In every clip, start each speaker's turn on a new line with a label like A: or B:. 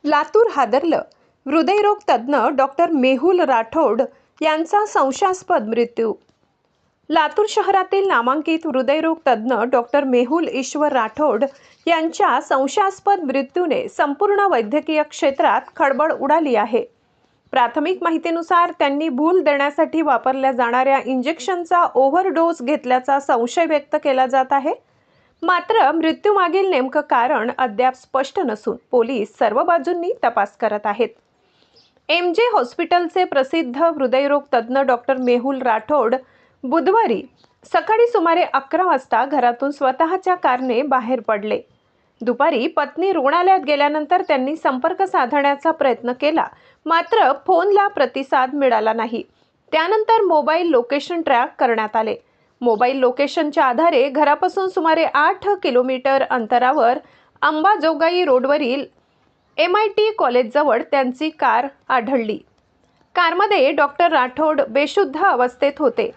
A: लातूर हादरलं. हृदयरोग तज्ज्ञ डॉक्टर मेहुल राठोड यांचा संशयास्पद मृत्यू. लातूर शहरातील नामांकित हृदयरोग तज्ज्ञ डॉक्टर मेहुल ईश्वर राठोड यांच्या संशयास्पद मृत्यूने संपूर्ण वैद्यकीय क्षेत्रात खळबळ उडाली आहे. प्राथमिक माहितीनुसार त्यांनी भूल देण्यासाठी वापरल्या जाणाऱ्या इंजेक्शनचा ओव्हरडोस घेतल्याचा संशय व्यक्त केला जात आहे. मात्र मृत्यूमागील नेमकं कारण अद्याप स्पष्ट नसून पोलीस सर्व बाजूंनी तपास करत आहेत. MJ हॉस्पिटलचे प्रसिद्ध हृदयरोग तज्ज्ञ डॉक्टर मेहुल राठोड बुधवारी सकाळी सुमारे 11 वाजता घरातून स्वतःच्या कारने बाहेर पडले. दुपारी पत्नी रुग्णालयात गेल्यानंतर त्यांनी संपर्क साधण्याचा प्रयत्न केला, मात्र फोनला प्रतिसाद मिळाला नाही. त्यानंतर मोबाईल लोकेशन ट्रॅक करण्यात आले. मोबाईल लोकेशनच्या आधारे घरापासून सुमारे 8 किलोमीटर अंतरावर अंबाजोगाई रोडवरील MIT कॉलेजजवळ त्यांची कार आढळली. कारमध्ये डॉक्टर राठोड बेशुद्ध अवस्थेत होते.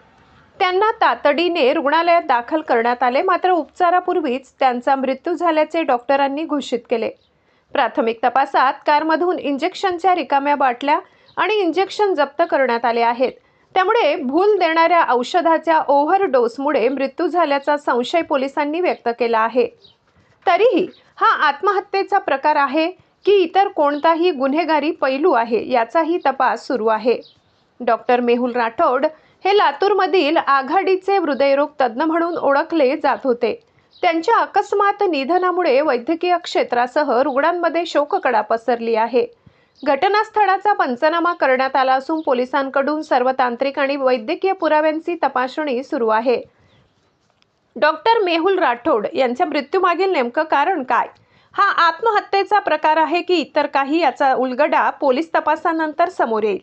A: त्यांना तातडीने रुग्णालयात दाखल करण्यात आले, मात्र उपचारापूर्वीच त्यांचा मृत्यू झाल्याचे डॉक्टरांनी घोषित केले. प्राथमिक तपासात कारमधून इंजेक्शनच्या रिकाम्या बाटल्या आणि इंजेक्शन जप्त करण्यात आले आहेत. त्यामुळे भूल देणाऱ्या औषधाच्या ओव्हरडोसमुळे मृत्यू झाल्याचा संशय पोलिसांनी व्यक्त केला आहे. तरीही हा आत्महत्येचा प्रकार आहे की इतर कोणताही गुन्हेगारी पैलू आहे याचाही तपास सुरू आहे. डॉक्टर मेहुल राठोड हे लातूरमधील आघाडीचे हृदयरोग तज्ज्ञ म्हणून ओळखले जात होते. त्यांच्या अकस्मात निधनामुळे वैद्यकीय क्षेत्रासह रुग्णांमध्ये शोककळा पसरली आहे. घटनास्थळाचा पंचनामा करण्यात आला असून पोलिसांकडून सर्व तांत्रिक आणि वैद्यकीय पुराव्यांची तपासणी सुरू आहे. डॉक्टर मेहुल राठोड यांच्या मृत्यूमागील नेमकं कारण काय? हा आत्महत्येचा प्रकार आहे की इतर काही याचा उलगडा पोलीस तपासानंतर समोर येईल.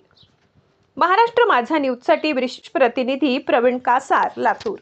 A: महाराष्ट्र माझा न्यूजसाठी विशेष प्रतिनिधी प्रवीण कासार, लातूर.